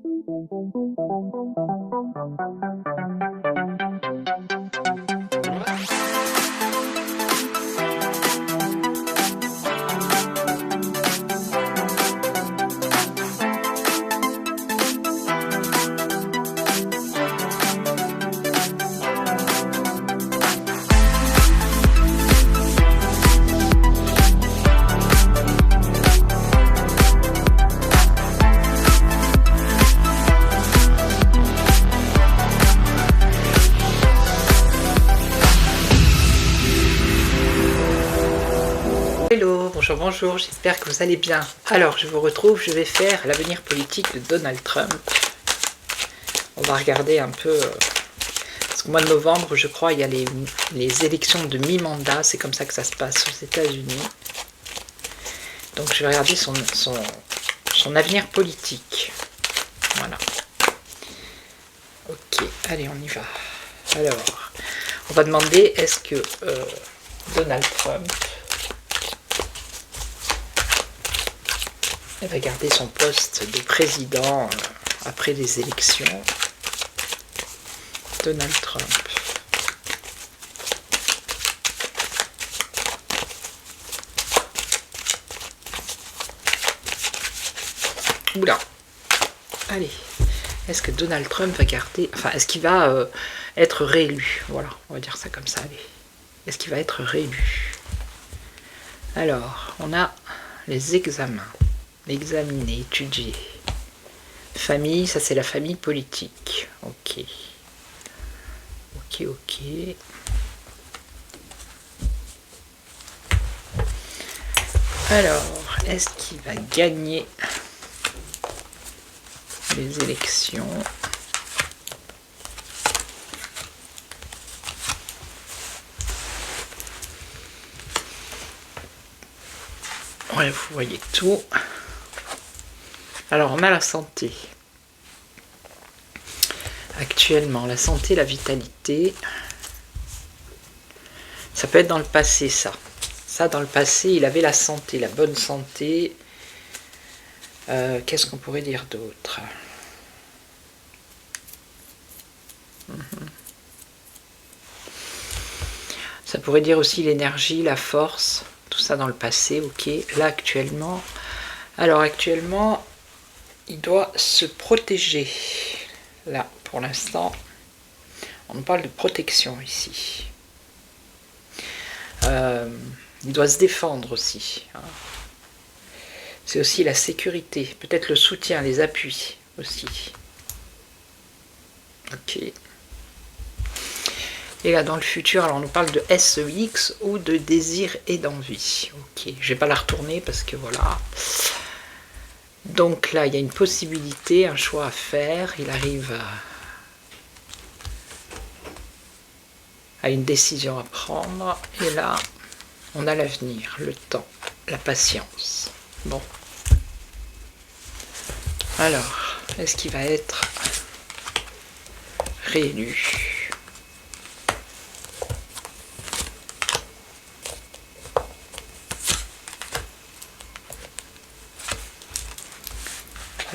Hello, bonjour, j'espère que vous allez bien. Alors, je vous retrouve, je vais faire l'avenir politique de Donald Trump. On va regarder un peu, parce qu'au mois de novembre, je crois, il y a les élections de mi-mandat, c'est comme ça que ça se passe aux États-Unis. Donc, je vais regarder son avenir politique. Voilà. Ok, allez, on y va. Alors, on va demander, est-ce que Donald Trump elle va garder son poste de président après les élections. Donald Trump. Oula. Allez. Est-ce que Donald Trump va garder... Enfin, est-ce qu'il va être réélu? Voilà, on va dire ça comme ça. Allez. Est-ce qu'il va être réélu? Alors, on a les examens. Examiner, étudier. Famille, ça c'est la famille politique. Ok. Ok. Alors, est-ce qu'il va gagner les élections? Ouais, vous voyez tout. Alors, on a la santé. Actuellement, la santé, la vitalité. Ça peut être dans le passé, ça. Ça, dans le passé, il avait la santé, la bonne santé. Qu'est-ce qu'on pourrait dire d'autre? Ça pourrait dire aussi l'énergie, la force. Tout ça dans le passé, ok. Là, actuellement... Alors, actuellement... il doit se protéger. Là, pour l'instant, on parle de protection ici. Il doit se défendre aussi. C'est aussi la sécurité, peut-être le soutien, les appuis aussi. Ok. Et là, dans le futur, alors on nous parle de SEX ou de désir et d'envie. Ok, je vais pas la retourner parce que voilà... Donc là, il y a une possibilité, un choix à faire. Il arrive à une décision à prendre. Et là, on a l'avenir, le temps, la patience. Bon. Alors, est-ce qu'il va être réélu ?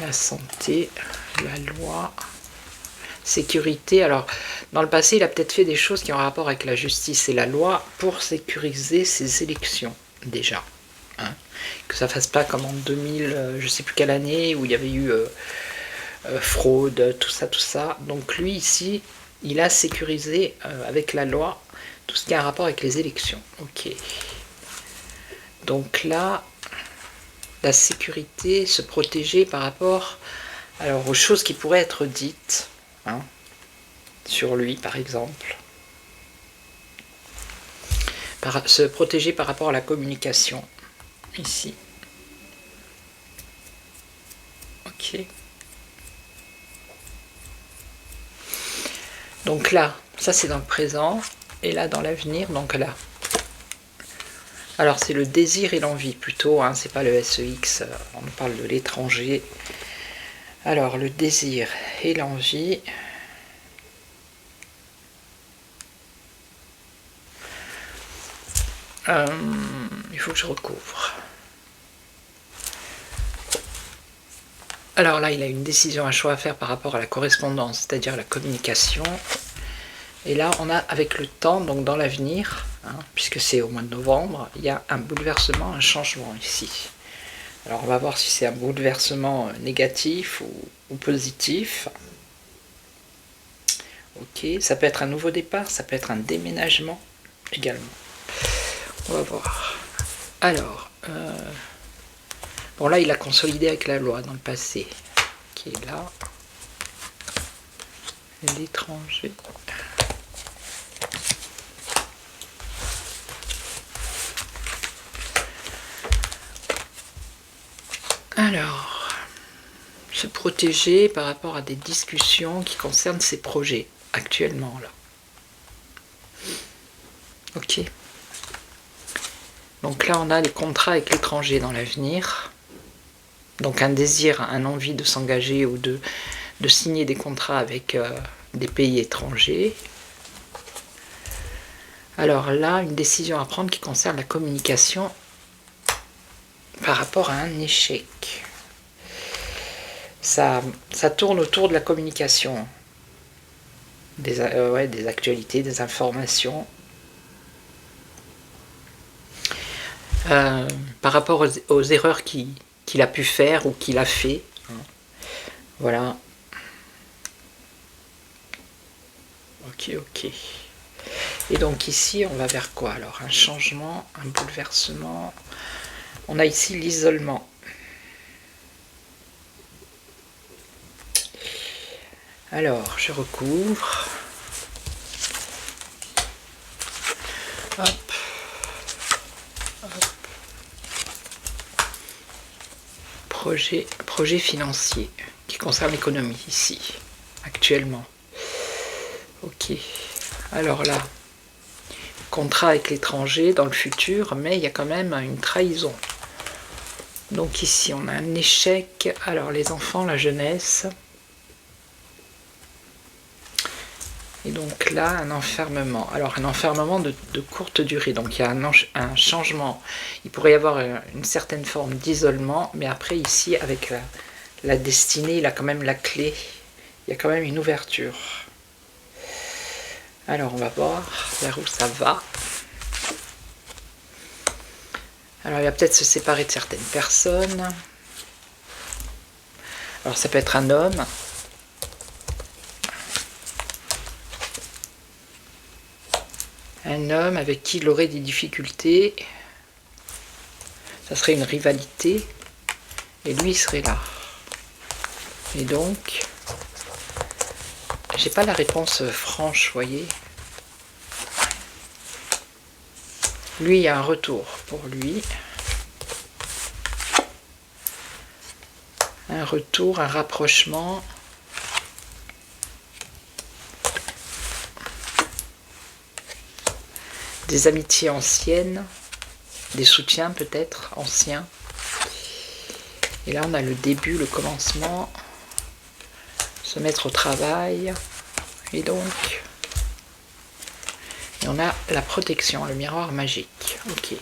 La santé, la loi, sécurité. Alors, dans le passé, il a peut-être fait des choses qui ont rapport avec la justice et la loi pour sécuriser ses élections, déjà. Hein, que ça ne fasse pas comme en 2000, je ne sais plus quelle année, où il y avait eu fraude, tout ça. Donc lui, ici, il a sécurisé avec la loi tout ce qui a un rapport avec les élections. Ok. Donc là... la sécurité, se protéger par rapport alors, aux choses qui pourraient être dites, hein, sur lui par exemple. Se protéger par rapport à la communication, ici. Ok. Donc là, ça c'est dans le présent, et là dans l'avenir, donc là. Alors c'est le désir et l'envie plutôt, hein, c'est pas le SEX, on parle de l'étranger. Alors le désir et l'envie. Il faut que je recouvre. Alors là, il a une décision, un choix à faire par rapport à la correspondance, c'est-à-dire la communication. Et là, on a avec le temps, donc dans l'avenir, hein, puisque c'est au mois de novembre, il y a un bouleversement, un changement ici. Alors on va voir si c'est un bouleversement négatif ou positif. Ok, ça peut être un nouveau départ, ça peut être un déménagement également. On va voir. Alors, bon là il a consolidé avec la loi dans le passé, qui est là. L'étranger. Alors, se protéger par rapport à des discussions qui concernent ses projets actuellement là. Ok. Donc là on a les contrats avec l'étranger dans l'avenir. Donc un désir, un envie de s'engager ou de signer des contrats avec des pays étrangers. Alors là, une décision à prendre qui concerne la communication par rapport à un échec. Ça tourne autour de la communication, des actualités, des informations. Par rapport aux erreurs qu'il a pu faire ou qu'il a fait. Voilà. Ok. Et donc ici, on va vers quoi alors? Un changement, un bouleversement. On a ici l'isolement. Alors, je recouvre. Hop. Projet financier qui concerne l'économie ici, actuellement. Ok. Alors là, contrat avec l'étranger dans le futur, mais il y a quand même une trahison. Donc ici, on a un échec. Alors les enfants, la jeunesse. Et donc là, un enfermement. Alors un enfermement de courte durée. Donc il y a un changement. Il pourrait y avoir une certaine forme d'isolement, mais après ici, avec la destinée, il a quand même la clé. Il y a quand même une ouverture. Alors on va voir vers où ça va. Alors il va peut-être se séparer de certaines personnes. Alors ça peut être un homme. Un homme avec qui il aurait des difficultés. Ça serait une rivalité. Et lui il serait là. Et donc, j'ai pas la réponse franche, vous voyez. Lui, il y a un retour pour lui. Un retour, un rapprochement. Des amitiés anciennes. Des soutiens peut-être anciens. Et là, on a le début, le commencement. Se mettre au travail. Et donc... Et on a la protection, le miroir magique. Ok.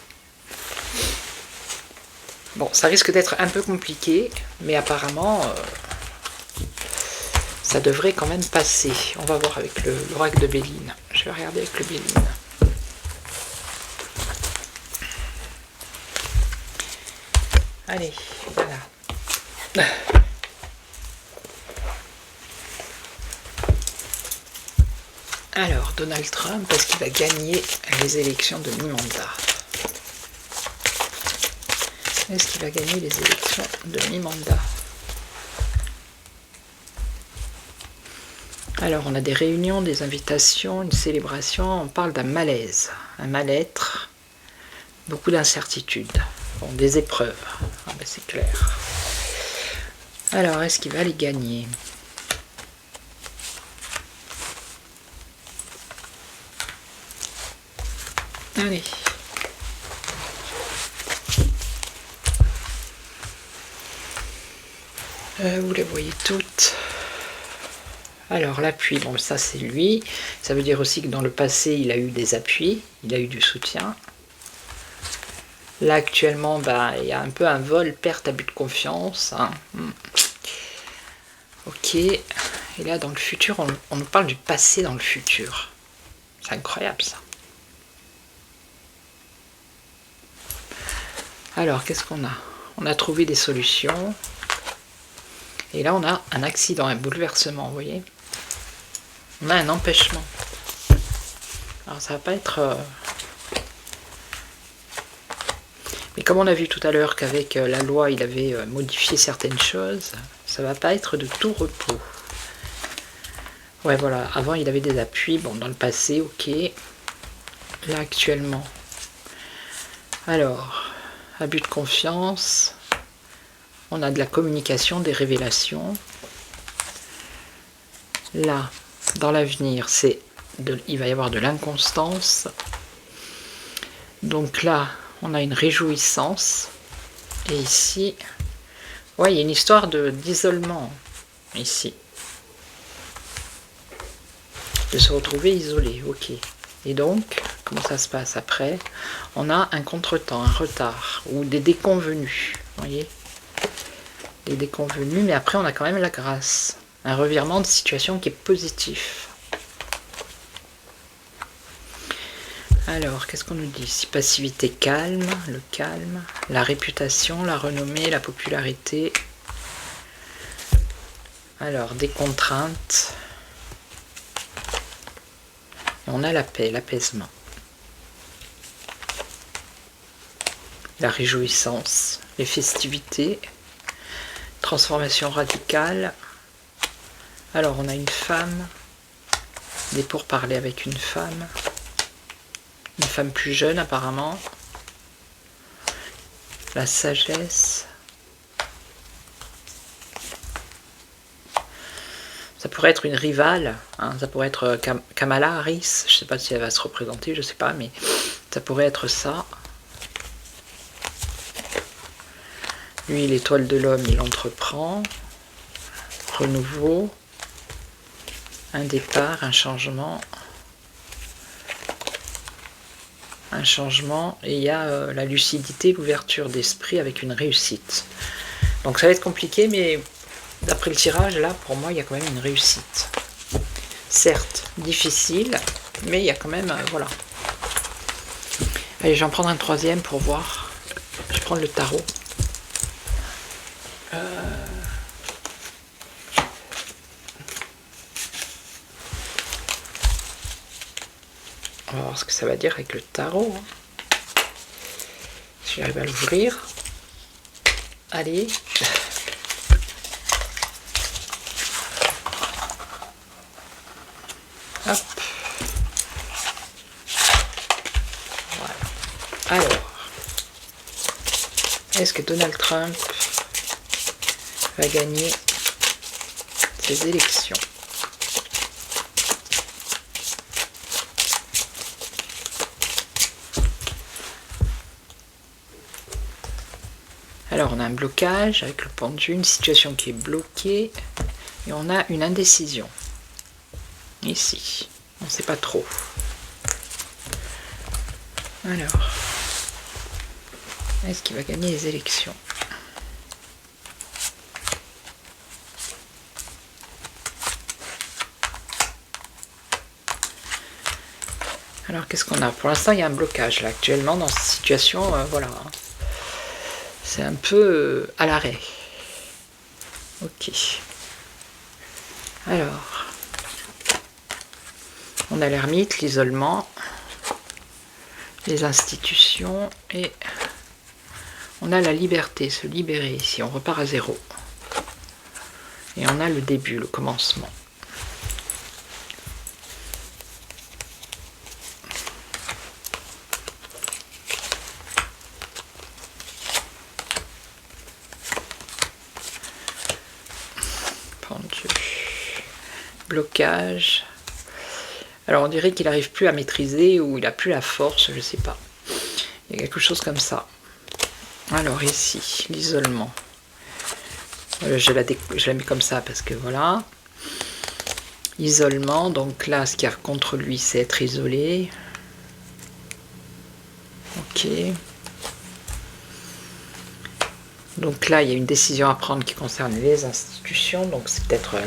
Bon, ça risque d'être un peu compliqué, mais apparemment, ça devrait quand même passer. On va voir avec l'oracle de Béline. Je vais regarder avec le Béline. Allez, voilà. Alors, Donald Trump, est-ce qu'il va gagner les élections de mi-mandat? Est-ce qu'il va gagner les élections de mi-mandat? Alors, on a des réunions, des invitations, une célébration. On parle d'un malaise, un mal-être, beaucoup d'incertitudes, bon, des épreuves. Ah ben, c'est clair. Alors, est-ce qu'il va les gagner? Allez. Vous les voyez toutes. Alors l'appui, bon ça c'est lui. Ça veut dire aussi que dans le passé il a eu des appuis, il a eu du soutien. Là actuellement, il y a un peu un vol, perte, abus de confiance. Hein. Ok. Et là, dans le futur, on nous parle du passé dans le futur. C'est incroyable, ça. Alors, qu'est-ce qu'on a? On a trouvé des solutions. Et là, on a un accident, un bouleversement, vous voyez? On a un empêchement. Alors, ça va pas être... Mais comme on a vu tout à l'heure qu'avec la loi, il avait modifié certaines choses, ça va pas être de tout repos. Ouais, voilà. Avant, il avait des appuis. Bon, dans le passé, ok. Là, actuellement. Alors, abus de confiance. On a de la communication, des révélations. Là, dans l'avenir, il va y avoir de l'inconstance. Donc là, on a une réjouissance. Et ici, ouais, il y a une histoire d'isolement. Ici. De se retrouver isolé, ok. Et donc, comment ça se passe après? On a un contretemps, un retard, ou des déconvenus, vous voyez? Des déconvenus, mais après on a quand même la grâce. Un revirement de situation qui est positif. Alors, qu'est-ce qu'on nous dit ici? Passivité calme, le calme, la réputation, la renommée, la popularité. Alors, des contraintes. On a la paix, l'apaisement. La réjouissance, les festivités, transformation radicale. Alors, on a une femme, des pourparlers avec une femme plus jeune apparemment. La sagesse. Ça pourrait être une rivale, hein, ça pourrait être Kamala Harris, je ne sais pas si elle va se représenter, je ne sais pas, mais ça pourrait être ça. Lui, l'étoile de l'homme, il entreprend. Renouveau. Un départ, un changement. Un changement. Et il y a la lucidité, l'ouverture d'esprit avec une réussite. Donc ça va être compliqué, mais d'après le tirage, là, pour moi, il y a quand même une réussite. Certes, difficile, mais il y a quand même... voilà. Allez, je vais en prendre un troisième pour voir. Je vais prendre le tarot. On va voir ce que ça va dire avec le tarot. Si j'arrive à l'ouvrir. Allez. Hop. Voilà. Alors. Est-ce que Donald Trump va gagner ces élections? Alors on a un blocage avec le pendu, une situation qui est bloquée, et on a une indécision. Ici, on ne sait pas trop. Alors, est-ce qu'il va gagner les élections? Alors qu'est-ce qu'on a? Pour l'instant, il y a un blocage là. Actuellement, dans cette situation, voilà. C'est un peu à l'arrêt. Ok. Alors, on a l'ermite, l'isolement, les institutions et on a la liberté, se libérer ici. On repart à zéro. Et on a le début, le commencement. Blocage. Alors on dirait qu'il n'arrive plus à maîtriser ou il n'a plus la force, je ne sais pas. Il y a quelque chose comme ça. Alors ici, l'isolement. Je la mets comme ça parce que voilà. Isolement, donc là ce qu'il y a contre lui c'est être isolé. Ok. Donc là, il y a une décision à prendre qui concerne les institutions, donc c'est peut-être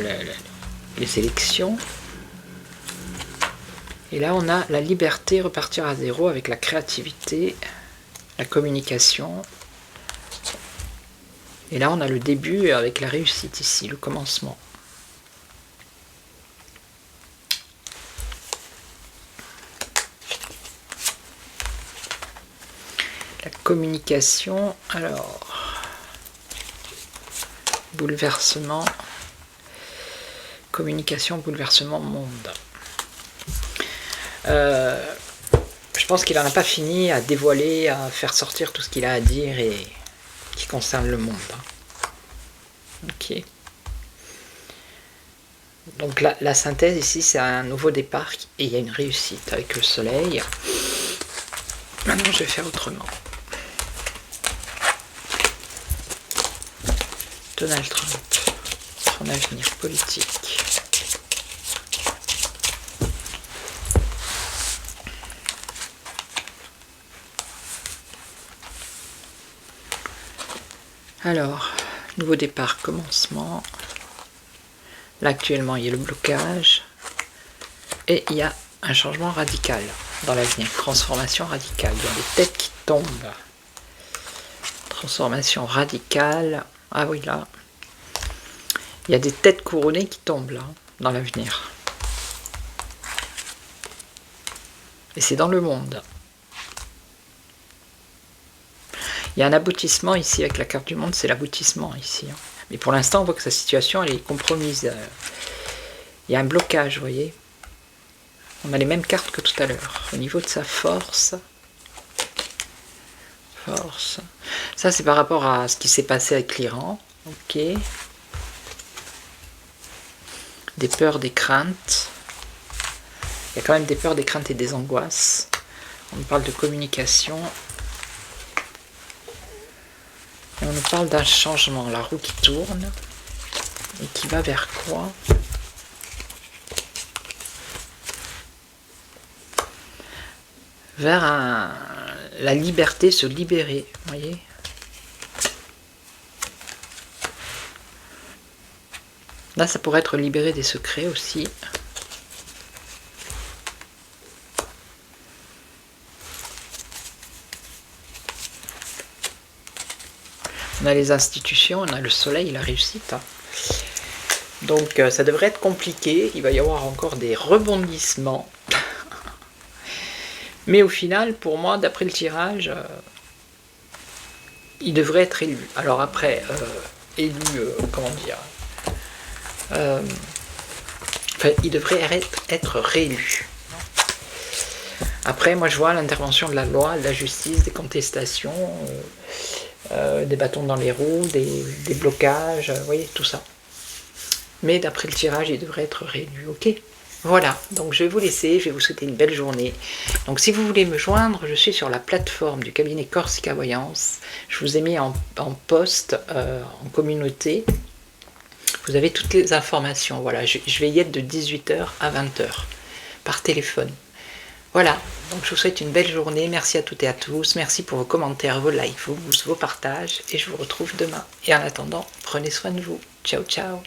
les élections. Et là, on a la liberté, repartir à zéro avec la créativité, la communication. Et là, on a le début avec la réussite ici, le commencement. La communication, alors, bouleversement, communication, bouleversement, monde. Je pense qu'il n'en a pas fini à dévoiler, à faire sortir tout ce qu'il a à dire et qui concerne le monde. Ok. Donc la synthèse ici, c'est un nouveau départ et il y a une réussite avec le soleil. Maintenant, je vais faire autrement. Donald Trump, son avenir politique. Alors, nouveau départ, commencement. Là, actuellement, il y a le blocage. Et il y a un changement radical dans l'avenir. Transformation radicale. Il y a des têtes qui tombent. Transformation radicale. Ah oui, là. Il y a des têtes couronnées qui tombent, là, dans l'avenir. Et c'est dans le monde. Il y a un aboutissement ici avec la carte du monde, c'est l'aboutissement ici. Mais pour l'instant, on voit que sa situation, elle est compromise. Il y a un blocage, vous voyez. On a les mêmes cartes que tout à l'heure. Au niveau de sa force. Force. Ça, c'est par rapport à ce qui s'est passé avec l'Iran. Ok. Des peurs, des craintes. Il y a quand même des peurs, des craintes et des angoisses. On nous parle de communication. Et on nous parle d'un changement, la roue qui tourne. Et qui va vers quoi? Vers la liberté, se libérer, vous voyez. Là, ça pourrait être libéré des secrets aussi. On a les institutions, on a le soleil, la réussite. Donc ça devrait être compliqué, il va y avoir encore des rebondissements. Mais au final, pour moi, d'après le tirage, il devrait être élu. Alors après, comment dire, enfin, il devrait être réélu. Après, moi je vois l'intervention de la loi, de la justice, des contestations, des bâtons dans les roues, des blocages, vous voyez, tout ça. Mais d'après le tirage, il devrait être réélu, ok? Voilà, donc je vais vous laisser, je vais vous souhaiter une belle journée. Donc si vous voulez me joindre, je suis sur la plateforme du cabinet Corsica Voyance. Je vous ai mis en post, en communauté. Vous avez toutes les informations, voilà, je vais y être de 18 h à 20 h, par téléphone. Voilà, donc je vous souhaite une belle journée, merci à toutes et à tous, merci pour vos commentaires, vos likes, vos partages, et je vous retrouve demain. Et en attendant, prenez soin de vous. Ciao, ciao.